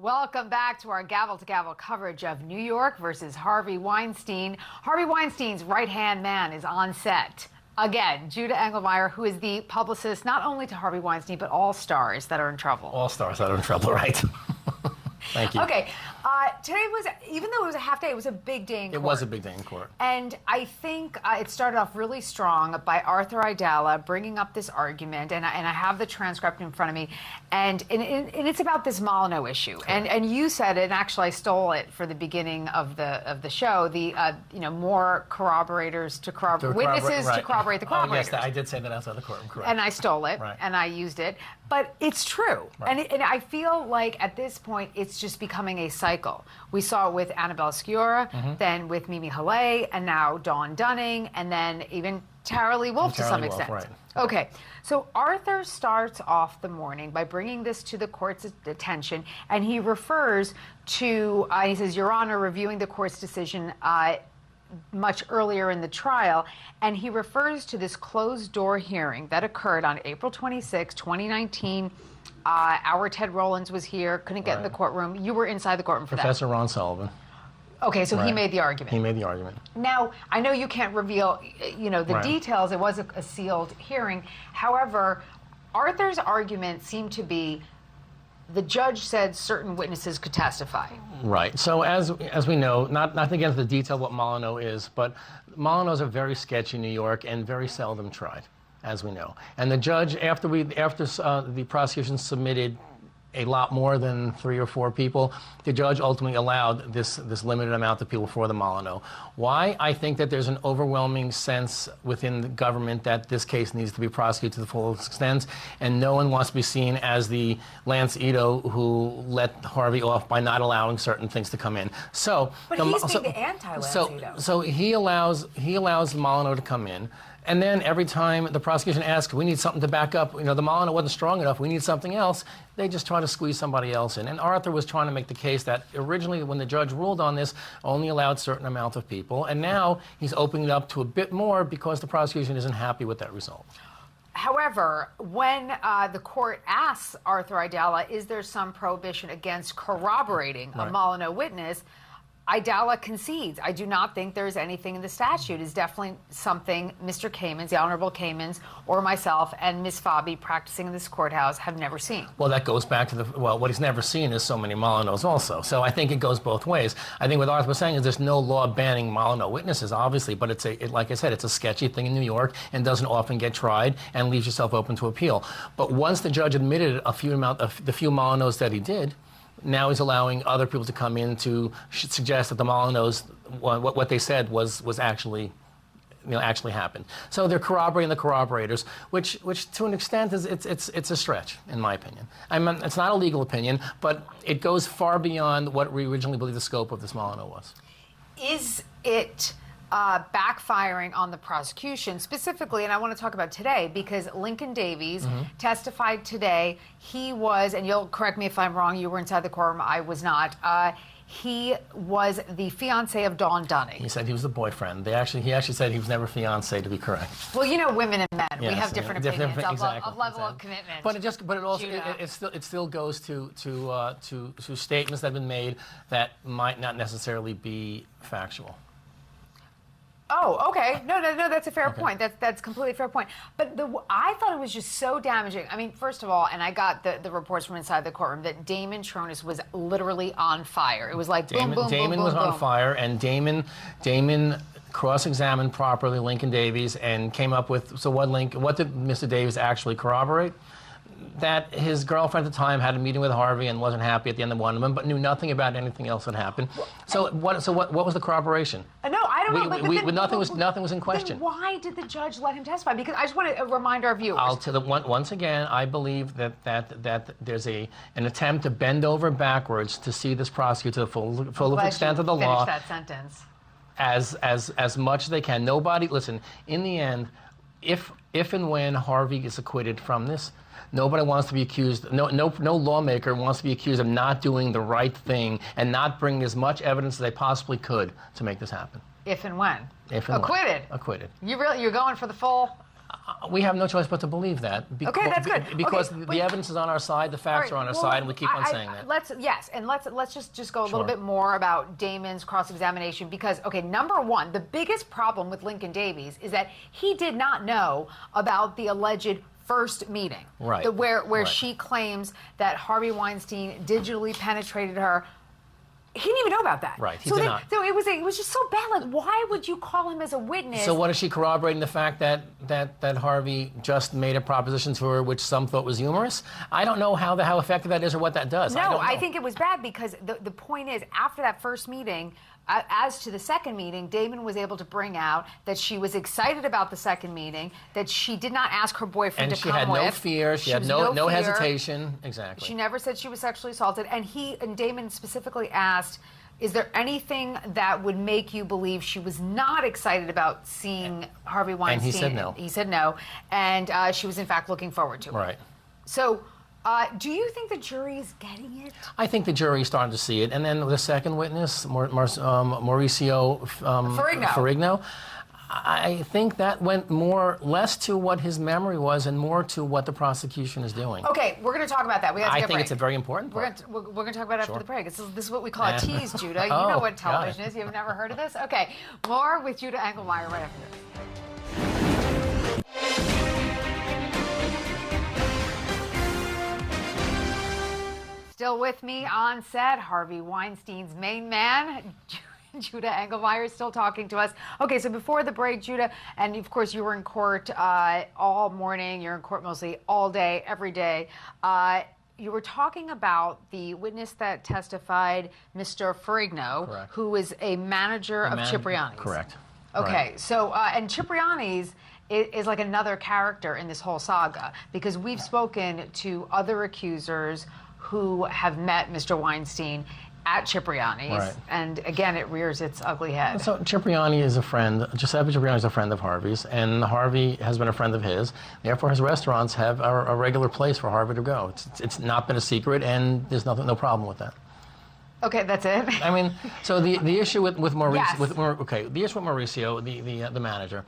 Welcome back to our gavel-to-gavel coverage of New York versus Harvey Weinstein. Harvey Weinstein's right-hand man is on set. Again, Juda Engelmayer, who is the publicist not only to Harvey Weinstein, but all stars that are in trouble. All stars that are in trouble, right. Thank you. Okay, today was, even though it was a half day, it was a big day in court. It was a big day in court. And I think it started off really strong by Arthur Aidala bringing up this argument, and I have the transcript in front of me, and it's about this Molyneux issue. And you said it, and actually I stole it for the beginning of the show, the more corroborators to corroborate, witnesses to corroborate the corroborators. Oh, yes, I did say that outside the courtroom, correct. And I stole it, and I used it. But it's true. Right. And I feel like at this point, it's just becoming a cycle. We saw it with Annabelle Sciorra, then with Mimi Haley, and now Dawn Dunning, and then even Tara Lee Wolf to some extent. Right. Okay, so Arthur starts off the morning by bringing this to the court's attention, and he refers to, he says, Your Honor, reviewing the court's decision much earlier in the trial, and he refers to this closed-door hearing that occurred on April 26, 2019. Our Ted Rollins was here, couldn't get in the courtroom. You were inside the courtroom for Professor Ron Sullivan. Okay, so he made the argument. He made the argument. Now, I know you can't reveal, the details. It was a sealed hearing. However, Arthur's argument seemed to be the judge said certain witnesses could testify. Right. So as we know, not to get into the detail of what Molyneux is, but Molyneux's are very sketchy in New York and very seldom tried, as we know. And the judge, after the prosecution submitted a lot more than 3 or 4 people, the judge ultimately allowed this limited amount of people for the Molyneux. Why? I think that there's an overwhelming sense within the government that this case needs to be prosecuted to the full extent, and no one wants to be seen as the Lance Ito who let Harvey off by not allowing certain things to come in. So, but he's being the anti-Lance Ito. So he allows Molyneux to come in. And then every time the prosecution asks, we need something to back up, the Molyneux wasn't strong enough, we need something else, they just try to squeeze somebody else in. And Arthur was trying to make the case that originally when the judge ruled on this, only allowed certain amount of people. And now he's opening it up to a bit more because the prosecution isn't happy with that result. However, when the court asks Arthur Aidala, is there some prohibition against corroborating a Molyneux witness, Aidala concedes. I do not think there's anything in the statute. It's definitely something Mr. Kamens, the Honorable Kamens, or myself and Ms. Fabi practicing in this courthouse have never seen. Well, that goes back to what he's never seen is so many Molyneux also. So I think it goes both ways. I think what Arthur was saying is there's no law banning Molyneux witnesses, obviously, but like I said, it's a sketchy thing in New York and doesn't often get tried and leaves yourself open to appeal. But once the judge admitted the few Molyneux that he did, now he's allowing other people to come in to suggest that the Molyneux, what they said was actually, actually happened. So they're corroborating the corroborators, which to an extent it's a stretch, in my opinion. It's not a legal opinion, but it goes far beyond what we originally believed the scope of this Molyneux was. Is it backfiring on the prosecution specifically, and I want to talk about today because Lincoln Davies testified today. He was, and you'll correct me if I'm wrong, you were inside the courtroom, I was not. He was the fiancé of Dawn Dunning. He said he was the boyfriend. He actually said he was never fiancé, to be correct. Well, women and men, we have different opinions of level of commitment. But it still goes to statements that have been made that might not necessarily be factual. Oh, okay. No, that's a fair point. That's completely fair point. But I thought it was just so damaging. I mean, first of all, and I got the reports from inside the courtroom that Damon Tronis was literally on fire. It was like boom, boom, boom, boom, Damon was on fire, and Damon cross-examined properly Lincoln Davies and came up with, so what did Mr. Davies actually corroborate? That his girlfriend at the time had a meeting with Harvey and wasn't happy at the end of one of them, but knew nothing about anything else that happened. So what was the corroboration? No, I don't know. Nothing was in question. Then why did the judge let him testify? Because I just want to remind our viewers. Once again, I believe that there's an attempt to bend over backwards to see this prosecutor to the full extent of the law. Finish that sentence. As much as they can. Nobody, listen, in the end, if and when Harvey is acquitted from this, nobody wants to be accused, no lawmaker wants to be accused of not doing the right thing and not bringing as much evidence as they possibly could to make this happen. If and when. If and acquitted. When. Acquitted. You're going for the full We have no choice but to believe that. Okay, that's good. Because okay, the evidence is on our side, the facts are on our side, and we keep on saying that. Let's just go a little bit more about Damon's cross-examination because, okay, number one, the biggest problem with Lincoln Davies is that he did not know about the alleged first meeting, right? Where she claims that Harvey Weinstein digitally penetrated her. He didn't even know about that. Right, he did not. So it was just so bad. Like, why would you call him as a witness? So what is she corroborating? The fact that Harvey just made a proposition to her which some thought was humorous? I don't know how effective that is or what that does. No, I think it was bad because the point is, after that first meeting, as to the second meeting, Damon was able to bring out that she was excited about the second meeting, that she did not ask her boyfriend to come with. And she had no fear. She had no hesitation. Exactly. She never said she was sexually assaulted. And Damon specifically asked, is there anything that would make you believe she was not excited about seeing Harvey Weinstein? And he said no. He said no. And she was, in fact, looking forward to it. Right. So... do you think the jury is getting it? I think the jury is starting to see it. And then the second witness, Mauricio Ferrigno, I think that went less to what his memory was and more to what the prosecution is doing. Okay, we're going to talk about that. We have to get a break. It's a very important part. We're going to talk about it after the break. This is what we call a tease, Judah. You know what television is. You've never heard of this? Okay, more with Juda Engelmayer right after this. Still with me on set, Harvey Weinstein's main man, Juda Engelmayer, is still talking to us. Okay, so before the break, Judah, and of course you were in court all morning. You're in court mostly all day, every day. You were talking about the witness that testified, Mr. Ferrigno, correct, who is a manager of Cipriani's. Correct. Okay, right. So, and Cipriani's is like another character in this whole saga because we've spoken to other accusers who have met Mr. Weinstein at Cipriani's, right, and again, it rears its ugly head. So Cipriani is a friend, Giuseppe Cipriani is a friend of Harvey's, and Harvey has been a friend of his. Therefore, his restaurants have a regular place for Harvey to go. It's not been a secret, and there's no problem with that. Okay, that's it. I mean, so the issue with Mauricio, yes, the issue with Mauricio, the manager,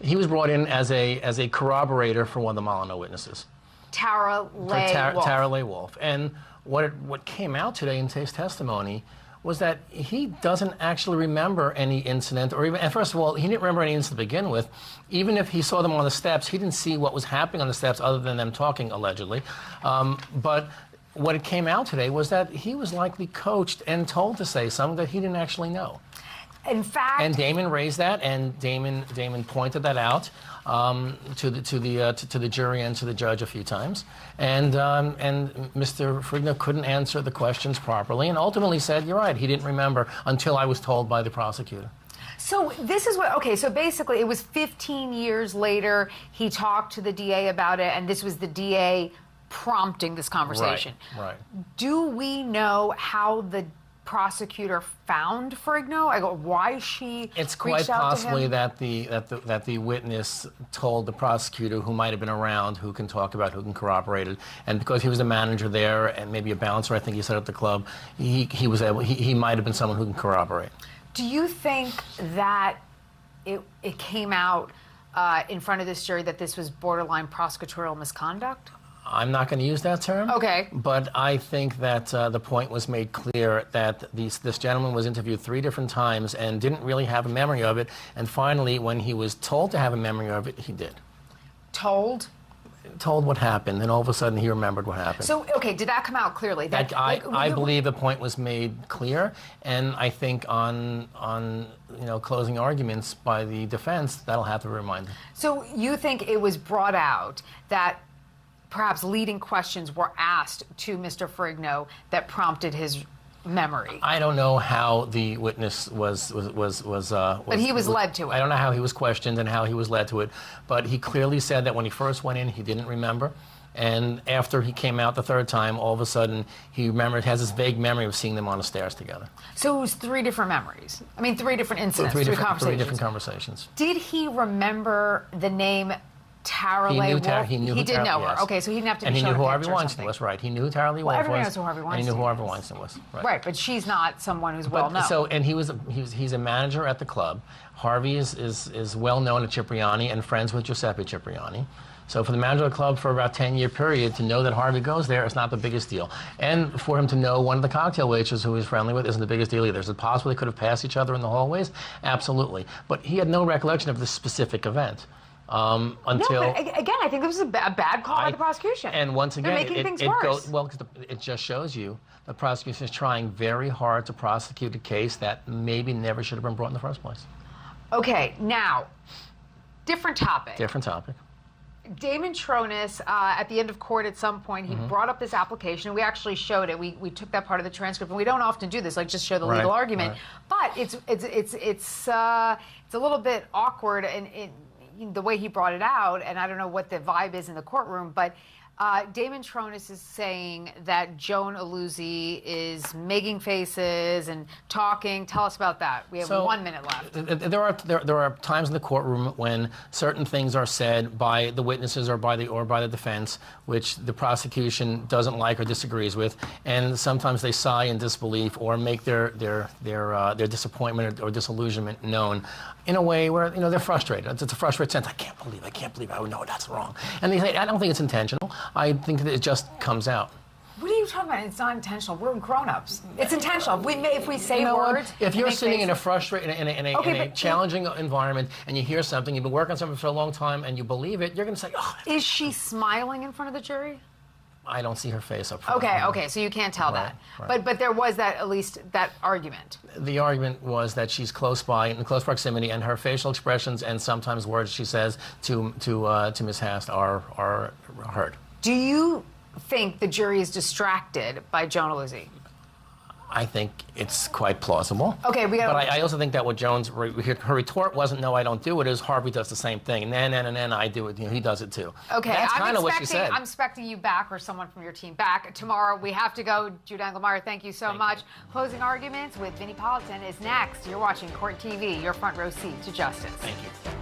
he was brought in as a corroborator for one of the Molyneux witnesses. Tara Leigh Wolfe. And what came out today in his testimony was that he doesn't actually remember any incident, and first of all, he didn't remember any incident to begin with. Even if he saw them on the steps, he didn't see what was happening on the steps other than them talking, allegedly. But what it came out today was that he was likely coached and told to say something that he didn't actually know. In fact, and Damon raised that, and Damon pointed that out to the jury and to the judge a few times, and Mr. Ferrigno couldn't answer the questions properly, and ultimately said, "You're right, he didn't remember until I was told by the prosecutor." So this is what, okay, so basically it was 15 years later, he talked to the DA about it, and this was the DA prompting this conversation. Right. Do we know how the prosecutor found Ferrigno? I go, why she It's quite possibly that the witness told the prosecutor, who might have been around, who can talk about, who can corroborate it, and because he was a manager there and maybe a bouncer, I think he said at the club, he was able. He might have been someone who can corroborate. Do you think that it came out in front of this jury that this was borderline prosecutorial misconduct? I'm not going to use that term. Okay. But I think that the point was made clear that this gentleman was interviewed 3 different times and didn't really have a memory of it. And finally, when he was told to have a memory of it, he did. Told what happened, and all of a sudden he remembered what happened. So, okay, did that come out clearly? I believe the point was made clear, and I think on closing arguments by the defense, that'll have to be reminded. So you think it was brought out that perhaps leading questions were asked to Mr. Ferrigno that prompted his memory? I don't know how the witness was but he was led to it. I don't know how he was questioned and how he was led to it, but he clearly said that when he first went in, he didn't remember. And after he came out the 3rd time, all of a sudden, he has this vague memory of seeing them on the stairs together. So it was 3 different memories. I mean, 3 different incidents, 3 different conversations. Did he remember the name Tara He Leigh knew Wolf? Tara- he knew who He did Tara- know her. yes. Okay, so he didn't have to And be he shown knew who a Harvey picture or Weinstein something. was, right? He knew who Tara Leigh Wolf everybody was. knows who Harvey And he knew who Weinstein Harvey is. Weinstein was. Right, but she's not someone who's well known. So, and he's a manager at the club. Harvey is well known at Cipriani and friends with Giuseppe Cipriani. So for the manager of the club for about a 10-year period to know that Harvey goes there is not the biggest deal. And for him to know one of the cocktail waitresses who he's friendly with isn't the biggest deal either. Is it possible they could have passed each other in the hallways? Absolutely. But he had no recollection of this specific event. Until no, but again, I think this was a bad call by the prosecution. And once again, they're making things worse. Well, it just shows you the prosecution is trying very hard to prosecute a case that maybe never should have been brought in the first place. Okay, now, different topic. Different topic. Damon Tronis, at the end of court at some point, he brought up this application. We actually showed it. We took that part of the transcript, and we don't often do this, like just show the legal argument. But it's a little bit awkward in the way he brought it out, and I don't know what the vibe is in the courtroom, but Damon Tronis is saying that Joan Aluzzi is making faces and talking. Tell us about that. We have 1 minute left. There are times in the courtroom when certain things are said by the witnesses or by the defense, which the prosecution doesn't like or disagrees with, and sometimes they sigh in disbelief or make their disappointment or disillusionment known in a way where they're frustrated. It's a frustrated sense. I can't believe I know that's wrong. And they say, I don't think it's intentional. I think that it just comes out. What are you talking about? It's not intentional. We're grown-ups. It's intentional. If we say words, if you're sitting in a challenging environment and you hear something, you've been working on something for a long time, and you believe it, you're going to say, "Oh." Is she smiling in front of the jury? I don't see her face up front. Okay, so you can't tell that. Right. But there was at least that argument. The argument was that she's close by, in close proximity, and her facial expressions and sometimes words she says to Ms. Hast are heard. Do you think the jury is distracted by Joan Aluzzi? I think it's quite plausible. Okay, we got. But I also think that what Joan's her retort wasn't "No, I don't do it." It was Harvey does the same thing, and then I do it. He does it too. Okay, that's kind of what she said. I'm expecting you back or someone from your team back tomorrow. We have to go. Juda Engelmayer, thank you so much. Closing arguments with Vinnie Politan is next. You're watching Court TV, your front row seat to justice. Thank you.